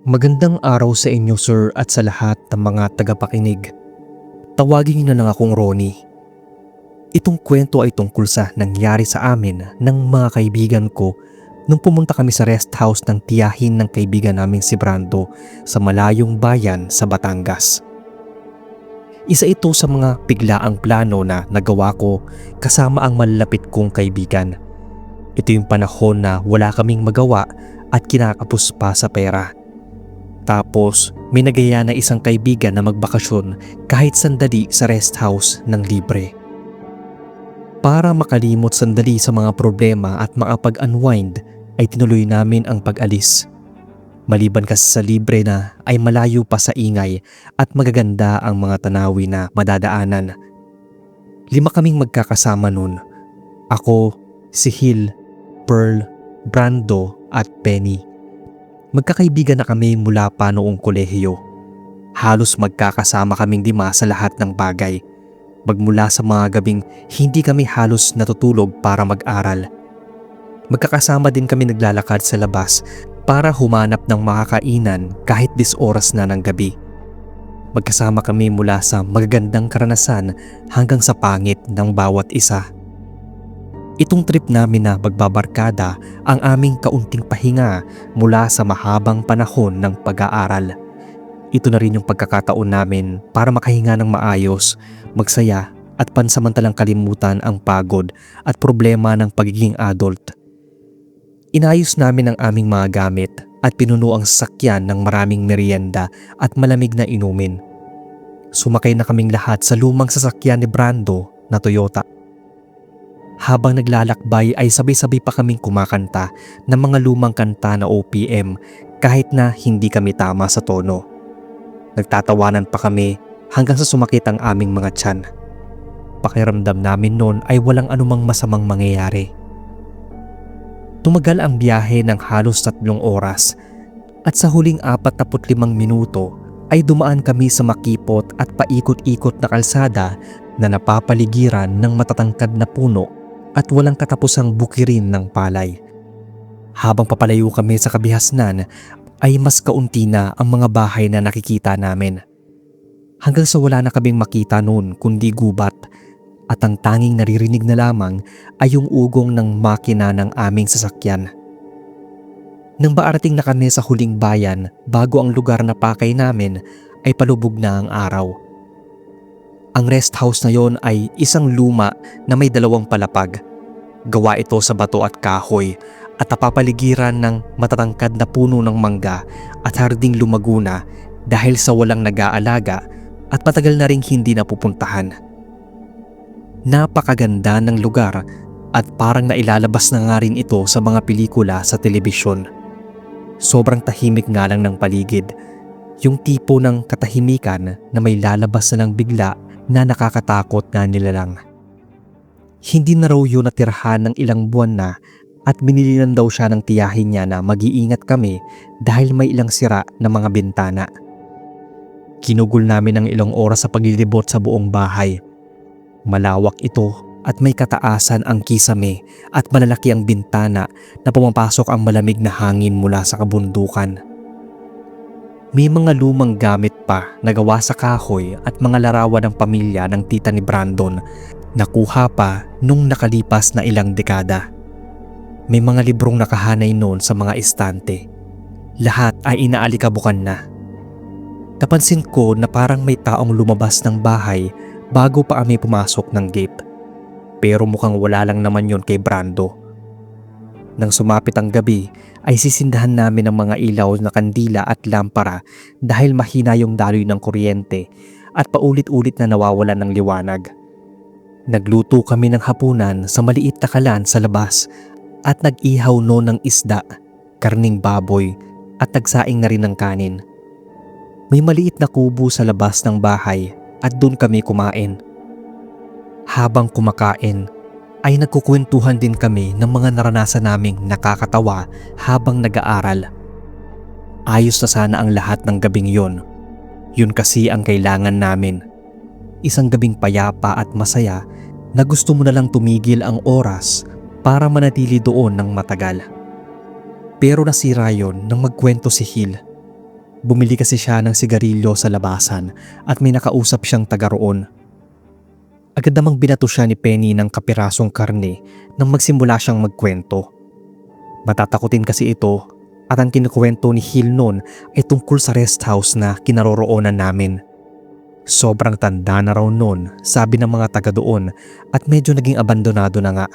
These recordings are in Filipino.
Magandang araw sa inyo sir at sa lahat ng mga tagapakinig. Tawagin niyo na lang akong Ronnie. Itong kwento ay tungkol sa nangyari sa amin ng mga kaibigan ko nung pumunta kami sa rest house ng tiyahin ng kaibigan naming si Brando sa malayong bayan sa Batangas. Isa ito sa mga biglaang plano na nagawa ko kasama ang malalapit kong kaibigan. Ito yung panahon na wala kaming magawa at kinakapos pa sa pera. Tapos may nagaya na isang kaibigan na magbakasyon kahit sandali sa rest house ng libre. Para makalimot sandali sa mga problema at makapag-unwind ay tinuloy namin ang pag-alis. Maliban kasi sa libre na ay malayo pa sa ingay at magaganda ang mga tanawin na madadaanan. 5 kaming magkakasama nun. Ako, si Hill, Pearl, Brando at Penny. Magkakaibigan na kami mula pa noong kolehiyo. Halos magkakasama kaming 5 sa lahat ng bagay. Magmula sa mga gabing hindi kami halos natutulog para mag-aral. Magkakasama din kami naglalakad sa labas para humanap ng makakainan kahit 10 oras na ng gabi. Magkasama kami mula sa magagandang karanasan hanggang sa pangit ng bawat isa. Itong trip namin na magbabarkada ang aming kaunting pahinga mula sa mahabang panahon ng pag-aaral. Ito na rin yung pagkakataon namin para makahinga ng maayos, magsaya at pansamantalang kalimutan ang pagod at problema ng pagiging adult. Inayos namin ang aming mga gamit at pinuno ang sasakyan ng maraming merienda at malamig na inumin. Sumakay na kaming lahat sa lumang sasakyan ni Brando na Toyota. Habang naglalakbay ay sabay-sabay pa kaming kumakanta ng mga lumang kanta na OPM kahit na hindi kami tama sa tono. Nagtatawanan pa kami hanggang sa sumakit ang aming mga tiyan. Pakiramdam namin noon ay walang anumang masamang mangyayari. Tumagal ang biyahe ng halos 3 oras at sa huling 45 minuto ay dumaan kami sa makipot at paikot-ikot na kalsada na napapaligiran ng matatangkad na puno at walang katapusang bukirin ng palay. Habang papalayo kami sa kabihasnan ay mas kaunti na ang mga bahay na nakikita namin. Hanggang sa wala na kaming makita noon kundi gubat at ang tanging naririnig na lamang ay yung ugong ng makina ng aming sasakyan. Nang baarating na kami sa huling bayan bago ang lugar na pakay namin ay palubog na ang araw. Ang rest house na yon ay isang luma na may 2 palapag. Gawa ito sa bato at kahoy at napapaligiran ng matatangkad na puno ng mangga at harding lumaguna dahil sa walang nag-aalaga at matagal na ring hindi napupuntahan. Napakaganda ng lugar at parang nailalabas na nga rin ito sa mga pelikula sa telebisyon. Sobrang tahimik nga lang ng paligid. Yung tipo ng katahimikan na may lalabas na ng bigla na nakakatakot nga nila lang. Hindi na raw yun natirahan ng ilang buwan na at binilinan daw siya ng tiyahin niya na mag-iingat kami dahil may ilang sira na mga bintana. Kinugol namin ng ilang oras sa paglilibot sa buong bahay. Malawak ito at may kataasan ang kisame at malalaki ang bintana na pumapasok ang malamig na hangin mula sa kabundukan. May mga lumang gamit pa na gawa sa kahoy at mga larawan ng pamilya ng tita ni Brandon na kuha pa nung nakalipas na ilang dekada. May mga librong nakahanay noon sa mga estante. Lahat ay inaalikabukan na. Napansin ko na parang may taong lumabas ng bahay bago pa kami pumasok ng gate. Pero mukhang wala lang naman yon kay Brando. Nang sumapit ang gabi ay sisindahan namin ang mga ilaw na kandila at lampara dahil mahina yung daloy ng kuryente at paulit-ulit na nawawalan ng liwanag. Nagluto kami ng hapunan sa maliit na kalan sa labas at nag-ihaw noon ng isda, karning baboy at nagsaing na rin ng kanin. May maliit na kubo sa labas ng bahay at doon kami kumain. Habang kumakain ay nagkukwentuhan din kami ng mga naranasan naming nakakatawa habang nag-aaral. Ayos na sana ang lahat ng gabing yon. Yun kasi ang kailangan namin. Isang gabing payapa at masaya na gusto mo na lang tumigil ang oras para manatili doon ng matagal. Pero nasira yon nang magkwento si Hill. Bumili kasi siya ng sigarilyo sa labasan at may nakausap siyang taga roon. Agad namang binato siya ni Penny ng kapirasong karne nang magsimula siyang magkwento. Matatakutin kasi ito at ang kinukwento ni Hill noon ay tungkol sa rest house na kinaroroonan namin. Sobrang tanda na raw noon, sabi ng mga taga doon, at medyo naging abandonado na nga.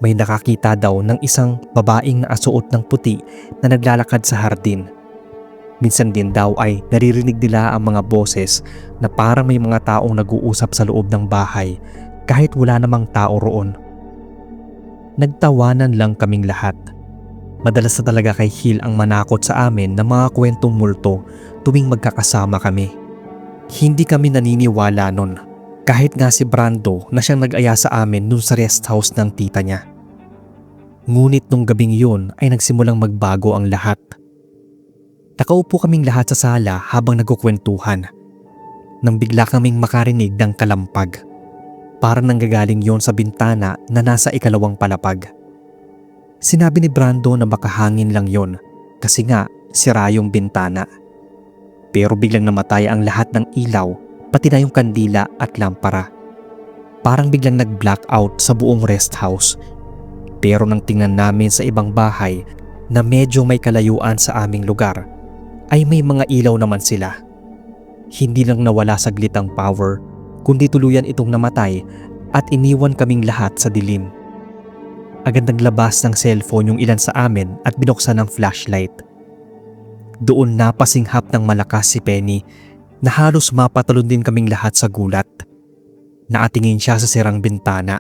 May nakakita daw ng isang babaeng nakasuot ng puti na naglalakad sa hardin. Minsan din daw ay naririnig nila ang mga boses na parang may mga taong nag-uusap sa loob ng bahay kahit wala namang tao roon. Nagtawanan lang kaming lahat. Madalas na talaga kay Hill ang manakot sa amin ng mga kwentong multo tuwing magkakasama kami. Hindi kami naniniwala nun, kahit nga si Brando na siyang nag-aya sa amin dun sa rest house ng tita niya. Ngunit nung gabing yun ay nagsimulang magbago ang lahat. Nakaupo kaming lahat sa sala habang nagkukwentuhan nang bigla kaming makarinig ng kalampag. Parang nanggagaling yon sa bintana na nasa ikalawang palapag. Sinabi ni Brando na baka hangin lang yon kasi nga sira yung bintana. Pero biglang namatay ang lahat ng ilaw, pati na yung kandila at lampara. Parang biglang nag-blackout sa buong rest house. Pero nang tingnan namin sa ibang bahay na medyo may kalayuan sa aming lugar, ay may mga ilaw naman sila. Hindi lang nawala saglit ang power, kundi tuluyan itong namatay at iniwan kaming lahat sa dilim. Agad naglabas ng cellphone yung ilan sa amin at binuksan ng flashlight. Doon napasinghap ng malakas si Penny na halos mapatalon din kaming lahat sa gulat. Nakatingin siya sa sirang bintana,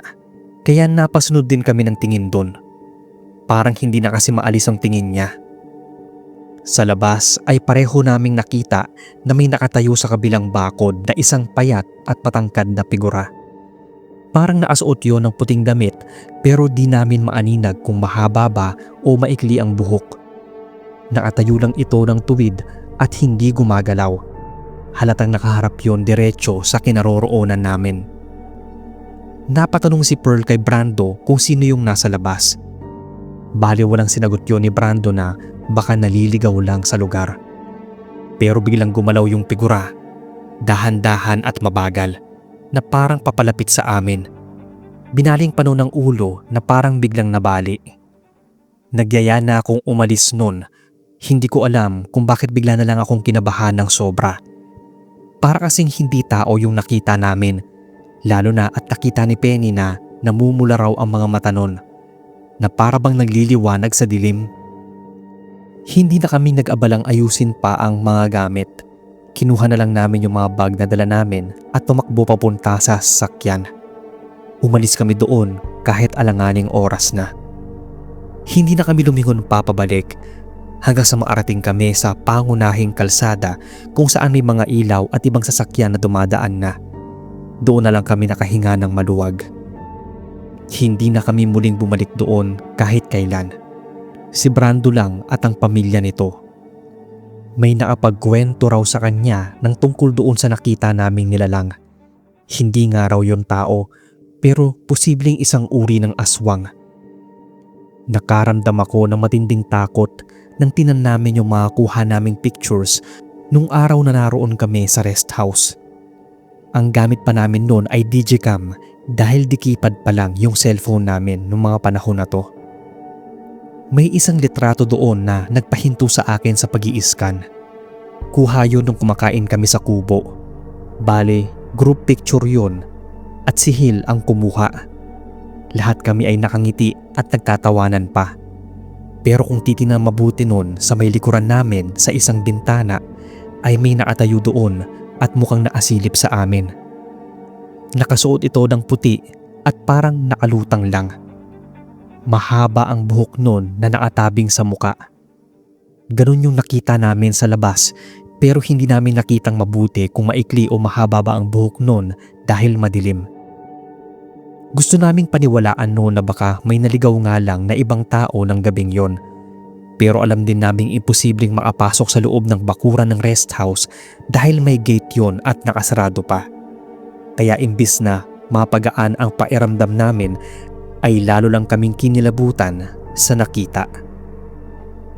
kaya napasunod din kami ng tingin doon. Parang hindi na kasi maalis ang tingin niya. Sa labas ay pareho naming nakita na may nakatayo sa kabilang bakod na isang payat at patangkad na figura. Parang nakasuot yon ng puting damit pero di namin maaninag kung mahaba ba o maikli ang buhok. Nakatayo lang ito ng tuwid at hindi gumagalaw. Halatang nakaharap yon diretso sa kinaroroonan namin. Napatanong si Pearl kay Brando kung sino yung nasa labas. Bali walang sinagot yon ni Brando na baka naliligaw lang sa lugar. Pero biglang gumalaw yung figura, dahan-dahan at mabagal, na parang papalapit sa amin. Binaling pa noon ang ulo na parang biglang nabali. Nagyaya na akong umalis nun. Hindi ko alam kung bakit bigla na lang akong kinabahan ng sobra. Para kasing hindi tao yung nakita namin, lalo na at nakita ni Penny na namumula raw ang mga mata nun, na para bang nagliliwanag sa dilim. Hindi na kami nag-abalang ayusin pa ang mga gamit. Kinuha na lang namin yung mga bag na dala namin at tumakbo papunta sa sasakyan. Umalis kami doon kahit alanganing oras na. Hindi na kami lumingon pa pabalik hanggang sa maarating kami sa pangunahing kalsada kung saan may mga ilaw at ibang sasakyan na dumadaan na. Doon na lang kami nakahinga ng maluwag. Hindi na kami muling bumalik doon kahit kailan. Si Brando lang at ang pamilya nito. May nakapagkwento raw sa kanya ng tungkol doon sa nakita naming nilalang. Hindi nga raw yon tao, pero posibleng isang uri ng aswang. Nakaramdam ako ng matinding takot nang tinan namin yung mga kuha naming pictures nung araw na naroon kami sa rest house. Ang gamit pa namin noon ay digicam dahil dikipad pa lang yung cellphone namin nung mga panahon na to. May isang litrato doon na nagpahinto sa akin sa pag-i-scan. Kuha yun nung kumakain kami sa kubo. Bale, group picture yun at si Hill ang kumuha. Lahat kami ay nakangiti at nagtatawanan pa. Pero kung titingnan mabuti nun sa may likuran namin sa isang bintana ay may nakatayo doon at mukhang naasilip sa amin. Nakasuot ito ng puti at parang nakalutang lang. Mahaba ang buhok nun na nakatabing sa muka. Ganun yung nakita namin sa labas pero hindi namin nakitang mabuti kung maikli o mahaba ba ang buhok nun dahil madilim. Gusto naming paniwalaan noon na baka may naligaw nga lang na ibang tao ng gabing yon. Pero alam din naming imposibleng makapasok sa loob ng bakuran ng rest house dahil may gate yon at nakasarado pa. Kaya imbis na mapagaan ang pairamdam namin ay lalo lang kaming kinilabutan sa nakita.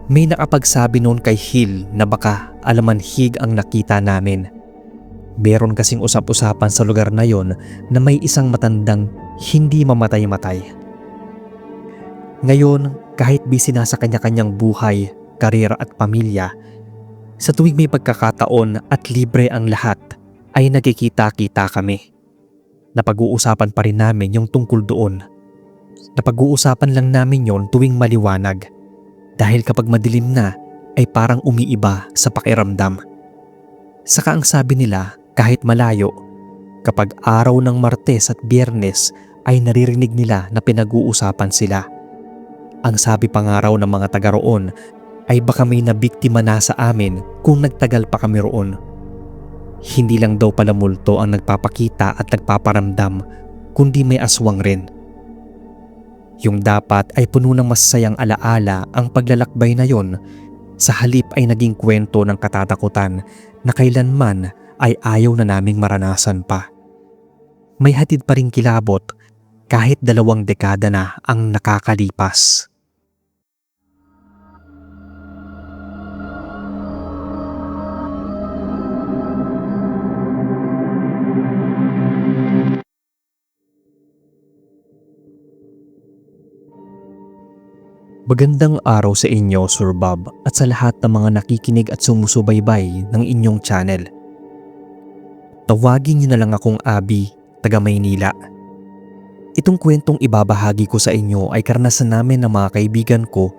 May nakapagsabi noon kay Hill na baka alamanhig ang nakita namin. Meron kasing usap-usapan sa lugar na yon na may isang matandang hindi mamatay-matay. Ngayon, kahit busy na sa kanya-kanyang buhay, karera at pamilya, sa tuwing may pagkakataon at libre ang lahat, ay nagkikita-kita kami. Napag-uusapan pa rin namin yung tungkol doon. Napag-uusapan lang namin yon tuwing maliwanag. Dahil kapag madilim na, ay parang umiiba sa pakiramdam. Saka ang sabi nila, kahit malayo, kapag araw ng Martes at Biyernes ay naririnig nila na pinag-uusapan sila. Ang sabi pa nga raw ng mga taga roon ay baka may nabiktima na sa amin kung nagtagal pa kami roon. Hindi lang daw pala multo ang nagpapakita at nagpaparamdam, kundi may aswang rin. Yung dapat ay puno ng masasayang alaala ang paglalakbay na yon, sa halip ay naging kwento ng katatakutan na kailanman ay ayaw na naming maranasan pa. May hatid pa ring kilabot kahit 2 dekada na ang nakakalipas. Magandang araw sa inyo, Sir Bob, at sa lahat ng mga nakikinig at sumusubaybay ng inyong channel. Tawagin niyo na lang akong Abby, taga Maynila. Itong kwentong ibabahagi ko sa inyo ay karanasan namin ng mga kaibigan ko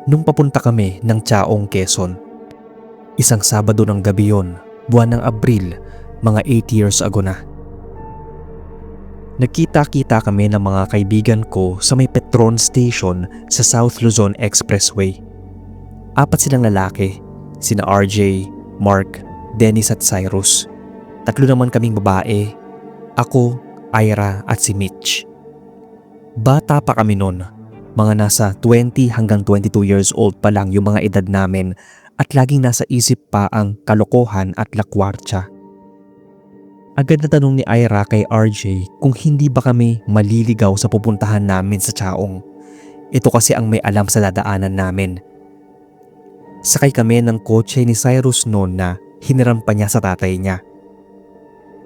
nung papunta kami ng Chaong, Quezon. Isang Sabado ng gabi yon, buwan ng Abril, mga 8 years ago na. Nagkita-kita kami ng mga kaibigan ko sa may Petron Station sa South Luzon Expressway. 4 silang lalaki, sina RJ, Mark, Dennis at Cyrus. 3 naman kaming babae, ako, Ira at si Mitch. Bata pa kami noon, mga nasa 20 hanggang 22 years old pa lang yung mga edad namin at laging nasa isip pa ang kalokohan at lakwartsa. Agad na tanong ni Ira kay RJ kung hindi ba kami maliligaw sa pupuntahan namin sa Chaong. Ito kasi ang may alam sa dadaanan namin. Sakay kami ng kotse ni Cyrus noon na hiniram pa niya sa tatay niya.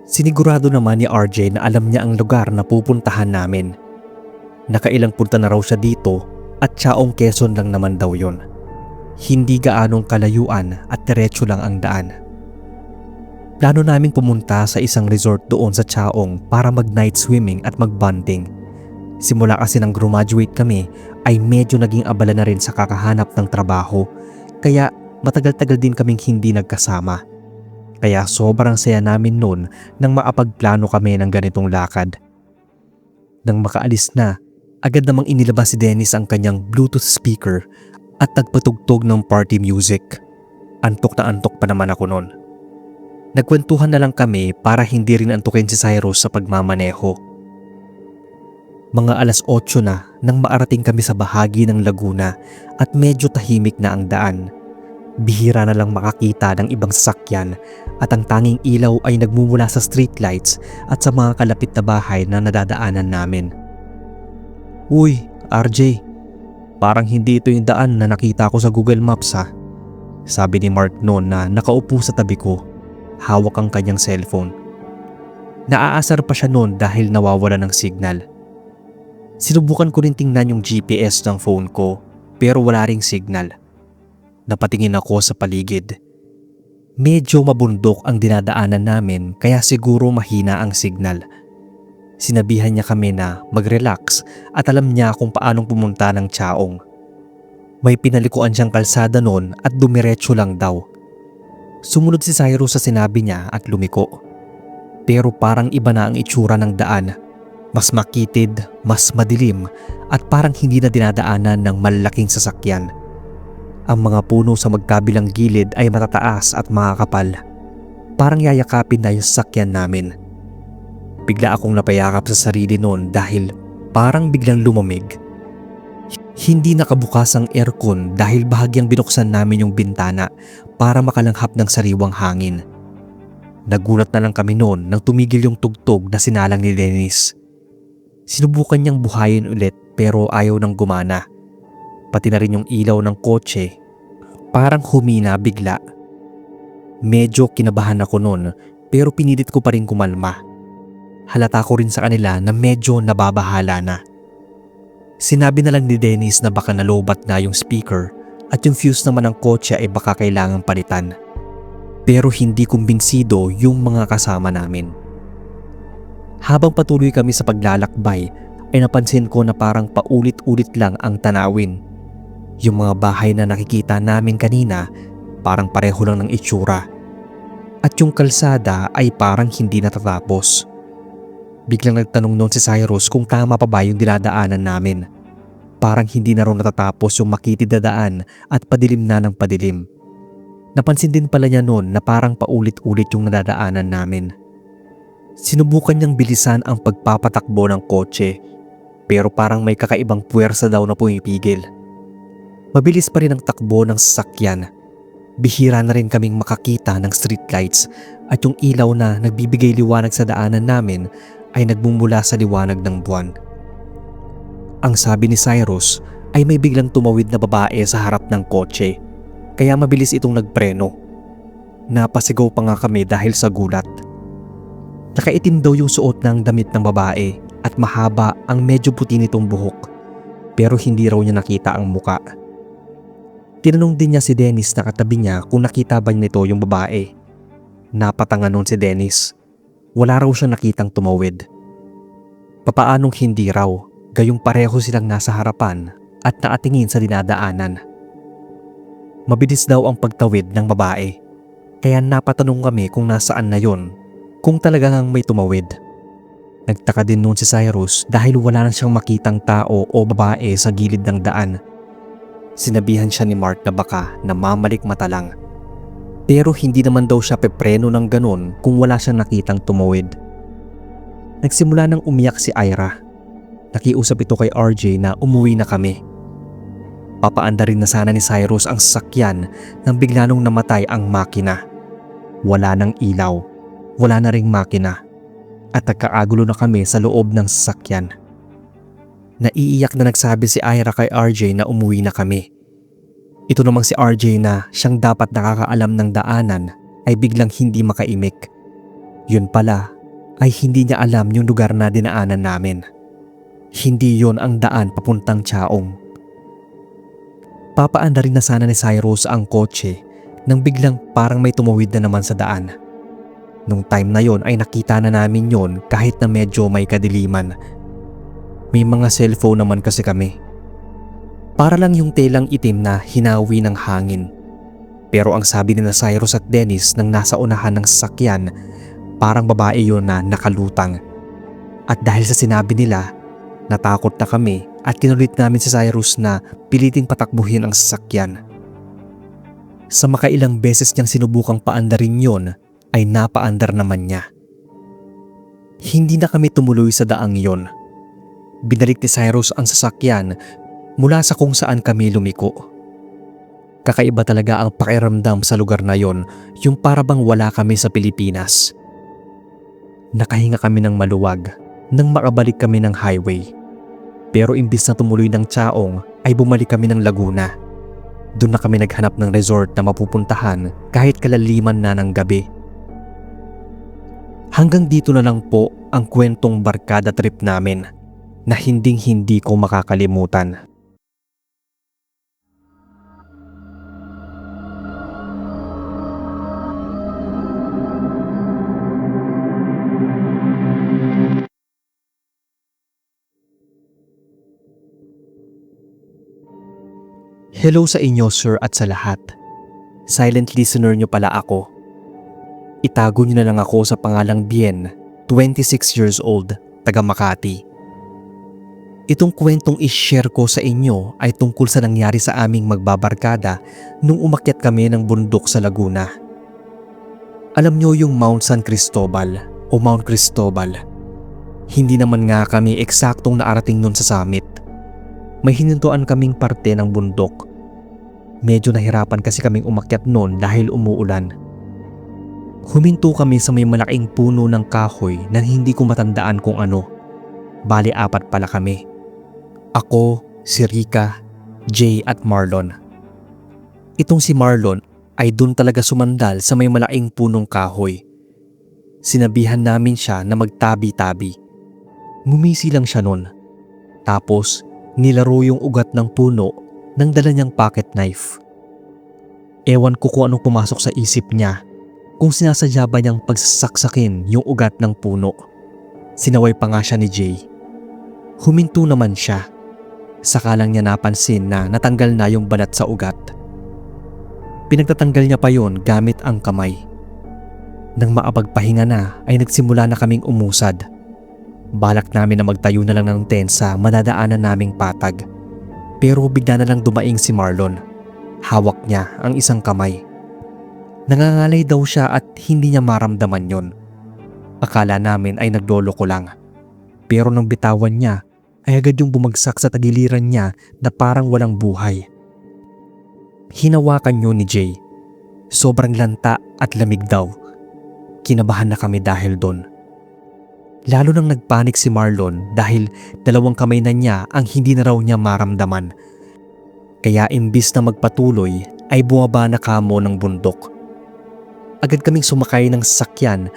Sinigurado naman ni RJ na alam niya ang lugar na pupuntahan namin. Nakailang punta na raw siya dito at Chaong, Quezon lang naman daw yon. Hindi gaanong kalayuan at diretso lang ang daan. Plano naming pumunta sa isang resort doon sa Chaong para mag-night swimming at mag-bonding. Simula kasi nang graduate kami ay medyo naging abala na rin sa kakahanap ng trabaho, kaya matagal-tagal din kaming hindi nagkasama. Kaya sobrang saya namin noon nang maapagplano kami ng ganitong lakad. Nang makaalis na, agad namang inilabas si Dennis ang kanyang Bluetooth speaker at nagpatugtog ng party music. Antok na antok pa naman ako noon. Nagkwentuhan na lang kami para hindi rin antukin si Cyrus sa pagmamaneho. Mga 8:00 na nang maarating kami sa bahagi ng Laguna at medyo tahimik na ang daan. Bihira na lang makakita ng ibang sasakyan at ang tanging ilaw ay nagmumula sa streetlights at sa mga kalapit na bahay na nadadaanan namin. "Uy, RJ, parang hindi ito yung daan na nakita ko sa Google Maps ha," sabi ni Mark noon na nakaupo sa tabi ko. Hawak ang kanyang cellphone. Naaasar pa siya noon dahil nawawala ng signal. Sinubukan ko rin tingnan yung GPS ng phone ko pero wala ring signal. Napatingin ako sa paligid. Medyo mabundok ang dinadaanan namin kaya siguro mahina ang signal. Sinabihan niya kami na mag-relax at alam niya kung paanong pumunta ng Chaong. May pinalikuan siyang kalsada noon at dumiretso lang daw. Sumunod si Cyrus sa sinabi niya at lumiko. Pero parang iba na ang itsura ng daan. Mas makitid, mas madilim at parang hindi na dinadaanan ng malalaking sasakyan. Ang mga puno sa magkabilang gilid ay matataas at makakapal. Parang yayakapin na yung sasakyan namin. Bigla akong napayakap sa sarili noon dahil parang biglang lumamig. Hindi nakabukas ang aircon dahil bahagyang binuksan namin yung bintana para makalanghap ng sariwang hangin. Nagulat na lang kami noon nang tumigil yung tugtog na sinalang ni Dennis. Sinubukan niyang buhayin ulit pero ayaw nang gumana. Pati na rin yung ilaw ng kotse Parang humina bigla. Medyo kinabahan ako noon pero pinilit ko pa rin kumalma. Halata ko rin sa kanila na medyo nababahala na. Sinabi na lang ni Dennis na baka nalobat na yung speaker at yung fuse naman ng kotse ay baka kailangang palitan. Pero hindi kumbinsido yung mga kasama namin. Habang patuloy kami sa paglalakbay ay napansin ko na parang paulit-ulit lang ang tanawin. Yung mga bahay na nakikita namin kanina parang pareho lang ng itsura. At yung kalsada ay parang hindi natatapos. Biglang nagtanong noon si Cyrus kung tama pa ba yung dinadaanan namin. Parang hindi na raw natatapos yung makitid na daan at padilim na ng padilim. Napansin din pala niya noon na parang paulit-ulit yung nadadaanan namin. Sinubukan niyang bilisan ang pagpapatakbo ng kotse pero parang may kakaibang puwersa daw na pumipigil. Mabilis pa rin ang takbo ng sasakyan. Bihira na rin kaming makakita ng streetlights at yung ilaw na nagbibigay liwanag sa daanan namin ay nagmumula sa liwanag ng buwan. Ang sabi ni Cyrus ay may biglang tumawid na babae sa harap ng kotse kaya mabilis itong nagpreno. Napasigaw pa nga kami dahil sa gulat. Nakaitim daw yung suot ng damit ng babae at mahaba ang medyo puti nitong buhok pero hindi raw niya nakita ang muka. Tinanong din niya si Dennis na katabi niya kung nakita ba nito yung babae. Napatanga nun si Dennis. Wala raw siya nakitang tumawid. Papaanong hindi raw, gayong pareho silang nasa harapan at nakatingin sa dinadaanan. Mabilis daw ang pagtawid ng babae, kaya napatanong kami kung nasaan na yon, kung talagang may tumawid. Nagtaka din noon si Cyrus dahil wala na siyang makitang tao o babae sa gilid ng daan. Sinabihan siya ni Mark na baka namamalik mata lang. Pero hindi naman daw siya pepreno ng ganon kung wala siyang nakitang tumawid. Nagsimula nang umiyak si Ira. Nakiusap ito kay RJ na umuwi na kami. Papaanda rin na sana ni Cyrus ang sasakyan nang bigla nung namatay ang makina. Wala nang ilaw, wala na ring makina. At nagkaagulo na kami sa loob ng sasakyan. Naiiyak na nagsabi si Ira kay RJ na umuwi na kami. Ito namang si RJ na siyang dapat nakakaalam ng daanan ay biglang hindi makaimik. Yun pala ay hindi niya alam yung lugar na dinaanan namin. Hindi yon ang daan papuntang Chaong. Papaanda rin na sana ni Cyrus ang kotse nang biglang parang may tumawid na naman sa daan. Nung time na yon ay nakita na namin yon kahit na medyo may kadiliman. May mga cellphone naman kasi kami. Para lang yung telang itim na hinawi ng hangin. Pero ang sabi nila Cyrus at Dennis nang nasa unahan ng sasakyan, parang babae yun na nakalutang. At dahil sa sinabi nila, natakot na kami at kinulit namin si Cyrus na piliting patakbuhin ang sasakyan. Sa makailang beses niyang sinubukang paandarin yon, ay napaandar naman niya. Hindi na kami tumuloy sa daang yon. Binalik ni Cyrus ang sasakyan mula sa kung saan kami lumiko. Kakaiba talaga ang pakiramdam sa lugar na yon, yung para bang wala kami sa Pilipinas. Nakahinga kami ng maluwag nang makabalik kami ng highway. Pero imbis na tumuloy ng Chaong ay bumalik kami ng Laguna. Doon na kami naghanap ng resort na mapupuntahan kahit kalaliman na ng gabi. Hanggang dito na lang po ang kwentong barkada trip namin na hinding-hindi ko makakalimutan. Hello sa inyo sir at sa lahat. Silent listener nyo pala ako. Itago nyo na lang ako sa pangalang Bien, 26 years old, taga Makati. Itong kwentong i-share ko sa inyo ay tungkol sa nangyari sa aming magbabarkada nung umakyat kami ng bundok sa Laguna. Alam nyo yung Mount San Cristobal o Mount Cristobal. Hindi naman nga kami eksaktong naarating nun sa summit. May hinintuan kaming parte ng bundok. Medyo nahirapan kasi kaming umakyat noon dahil umuulan. Huminto kami sa may malaking puno ng kahoy na hindi ko matandaan kung ano. Bali 4 pala kami. Ako, si Rika, Jay at Marlon. Itong si Marlon ay dun talaga sumandal sa may malaking punong kahoy. Sinabihan namin siya na magtabi-tabi. Ngumisi lang siya nun. Tapos nilaro yung ugat ng puno ng dala niyang pocket knife. Ewan ko kung anong pumasok sa isip niya, kung sinasadya ba niyang pagsasaksakin yung ugat ng puno. Sinaway pa nga siya ni Jay. Huminto naman siya. Saka lang niya napansin na natanggal na yung balat sa ugat. Pinagtatanggal niya pa yon gamit ang kamay. Nang maapagpahinga na ay nagsimula na kaming umusad. Balak namin na magtayo na lang ng tent sa madadaanan naming patag. Pero bigla na lang dumaing si Marlon. Hawak niya ang isang kamay. Nangangalay daw siya at hindi niya maramdaman yon. Akala namin ay nagloloko lang. Pero nang bitawan niya ay agad yung bumagsak sa tagiliran niya na parang walang buhay. Hinawakan yun ni Jay. Sobrang lanta at lamig daw. Kinabahan na kami dahil doon. Lalo nang nagpanik si Marlon dahil dalawang kamay na niya ang hindi na raw niya maramdaman. Kaya imbis na magpatuloy ay bumaba na kamo ng bundok. Agad kaming sumakay ng sasakyan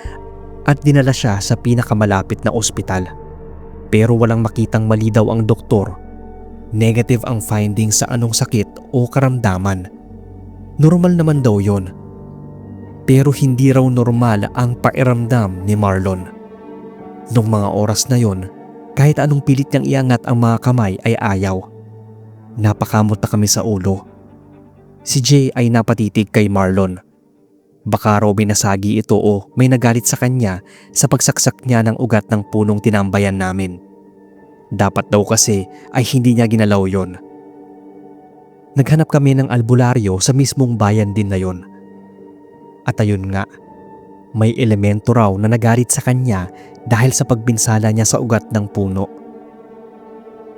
at dinala siya sa pinakamalapit na ospital. Pero walang makitang mali daw ang doktor. Negative ang finding sa anong sakit o karamdaman. Normal naman daw yon. Pero hindi raw normal ang pairamdam ni Marlon. Nung mga oras na yon, kahit anong pilit niyang iangat ang mga kamay ay ayaw. Napakamot na kami sa ulo. Si Jay ay napatitig kay Marlon. Baka raw binasagi ito o may nagalit sa kanya sa pagsaksak niya ng ugat ng punong tinambayan namin. Dapat daw kasi ay hindi niya ginalaw yon. Naghanap kami ng albularyo sa mismong bayan din na yon. At ayun nga, may elemento raw na nagalit sa kanya dahil sa pagbinsala niya sa ugat ng puno.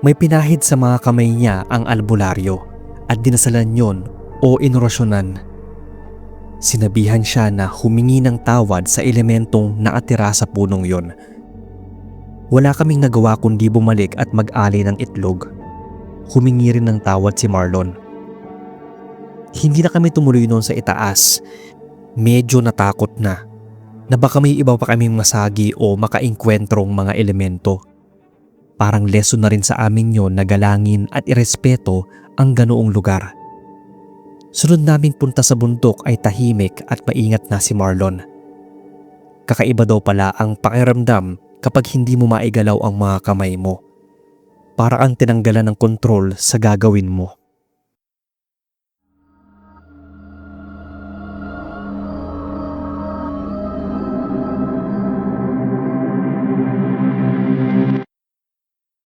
May pinahid sa mga kamay niya ang albularyo at dinasalan yon o inorasyonan. Sinabihan siya na humingi ng tawad sa elementong nakatira sa punong yon. Wala kaming nagawa kundi bumalik at mag-ali ng itlog. Humingi rin ng tawad si Marlon. Hindi na kami tumuloy noon sa itaas. Medyo natakot na baka may iba pa kaming masagi o makaengkwentrong mga elemento. Parang lesson na rin sa amin yon na galangin at irespeto ang ganoong lugar. Sunod naming punta sa bundok ay tahimik at maingat na si Marlon. Kakaiba daw pala ang pakiramdam kapag hindi mo maigalaw ang mga kamay mo. Para kang tinanggalan ng kontrol sa gagawin mo.